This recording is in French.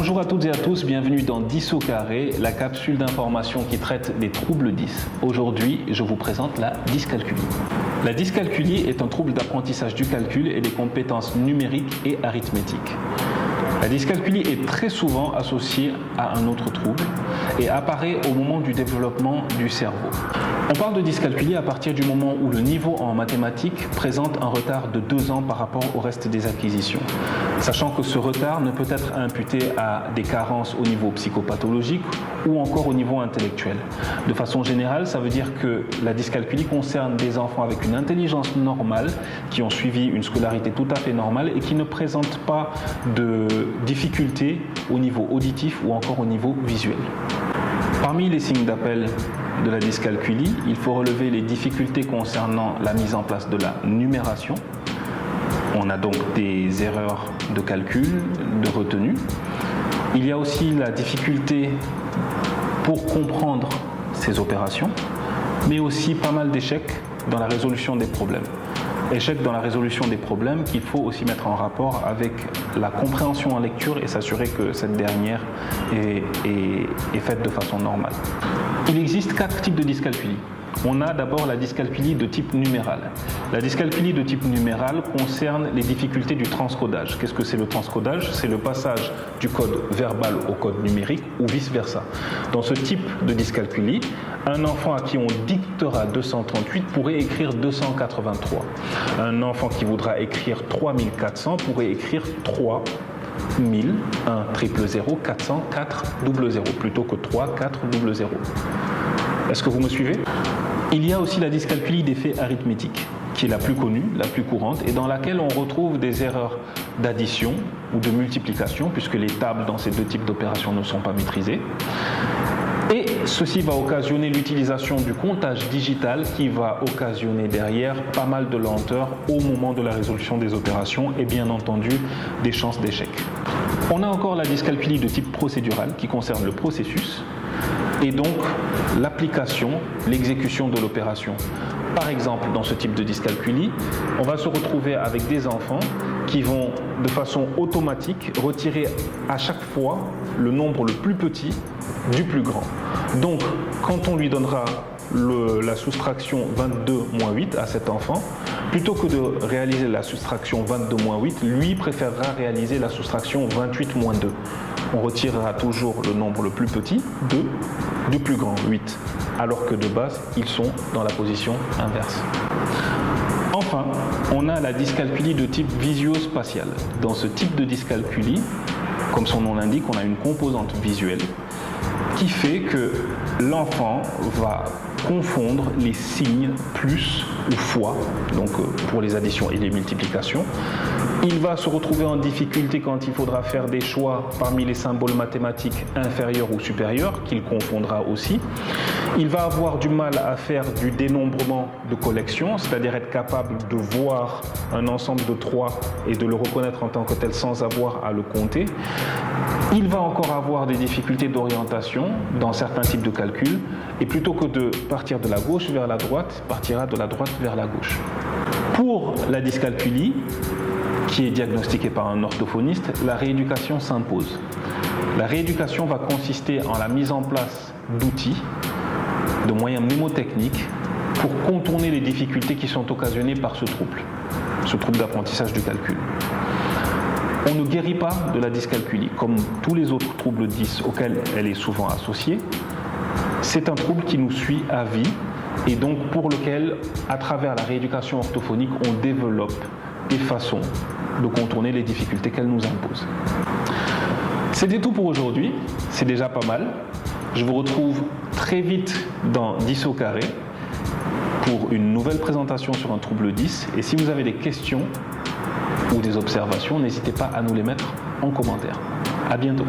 Bonjour à toutes et à tous, bienvenue dans 10 au carré, la capsule d'information qui traite des troubles 10. Aujourd'hui, je vous présente la dyscalculie. La dyscalculie est un trouble d'apprentissage du calcul et des compétences numériques et arithmétiques. La dyscalculie est très souvent associée à un autre trouble et apparaît au moment du développement du cerveau. On parle de dyscalculie à partir du moment où le niveau en mathématiques présente un retard de 2 ans par rapport au reste des acquisitions, sachant que ce retard ne peut être imputé à des carences au niveau psychopathologique ou encore au niveau intellectuel. De façon générale, ça veut dire que la dyscalculie concerne des enfants avec une intelligence normale, qui ont suivi une scolarité tout à fait normale et qui ne présentent pas de difficultés au niveau auditif ou encore au niveau visuel. Parmi les signes d'appel de la dyscalculie, il faut relever les difficultés concernant la mise en place de la numération. On a donc des erreurs de calcul, de retenue. Il y a aussi la difficulté pour comprendre ces opérations, mais aussi pas mal d'échecs dans la résolution des problèmes. Échec dans la résolution des problèmes qu'il faut aussi mettre en rapport avec la compréhension en lecture et s'assurer que cette dernière est faite de façon normale. Il existe 4 types de dyscalculie. On a d'abord la dyscalculie de type numéral. La dyscalculie de type numéral concerne les difficultés du transcodage. Qu'est-ce que c'est le transcodage? C'est le passage du code verbal au code numérique ou vice-versa. Dans ce type de dyscalculie, un enfant à qui on dictera 238 pourrait écrire 283. Un enfant qui voudra écrire 3400 pourrait écrire 3 1000, 1 000 400 4 00 plutôt que 3 4 00. Est-ce que vous me suivez? Il y a aussi la dyscalculie d'effet arithmétique, qui est la plus connue, la plus courante, et dans laquelle on retrouve des erreurs d'addition ou de multiplication, puisque les tables dans ces deux types d'opérations ne sont pas maîtrisées. Et ceci va occasionner l'utilisation du comptage digital qui va occasionner derrière pas mal de lenteur au moment de la résolution des opérations et bien entendu des chances d'échec. On a encore la dyscalculie de type procédural qui concerne le processus et donc l'application, l'exécution de l'opération. Par exemple, dans ce type de dyscalculie, on va se retrouver avec des enfants qui vont de façon automatique retirer à chaque fois le nombre le plus petit du plus grand. Donc, quand on lui donnera la soustraction 22 moins 8 à cet enfant, plutôt que de réaliser la soustraction 22 moins 8, lui préférera réaliser la soustraction 28 moins 2. On retirera toujours le nombre le plus petit, 2, du plus grand, 8, alors que de base, ils sont dans la position inverse. Enfin, on a la dyscalculie de type visio-spatial. Dans ce type de dyscalculie, comme son nom l'indique, on a une composante visuelle qui fait que l'enfant va confondre les signes plus ou fois, donc pour les additions et les multiplications. Il va se retrouver en difficulté quand il faudra faire des choix parmi les symboles mathématiques inférieurs ou supérieurs, qu'il confondra aussi. Il va avoir du mal à faire du dénombrement de collection, c'est-à-dire être capable de voir un ensemble de 3 et de le reconnaître en tant que tel sans avoir à le compter. Il va encore avoir des difficultés d'orientation dans certains types de calculs et plutôt que de partir de la gauche vers la droite, partira de la droite vers la gauche. Pour la dyscalculie, qui est diagnostiquée par un orthophoniste, la rééducation s'impose. La rééducation va consister en la mise en place d'outils, de moyens mnémotechniques pour contourner les difficultés qui sont occasionnées par ce trouble d'apprentissage du calcul. On ne guérit pas de la dyscalculie, comme tous les autres troubles 10 auxquels elle est souvent associée. C'est un trouble qui nous suit à vie et donc pour lequel, à travers la rééducation orthophonique, on développe des façons de contourner les difficultés qu'elle nous impose. C'était tout pour aujourd'hui, c'est déjà pas mal. Je vous retrouve très vite dans 10 au carré pour une nouvelle présentation sur un trouble 10 et si vous avez des questions ou des observations, n'hésitez pas à nous les mettre en commentaire. À bientôt.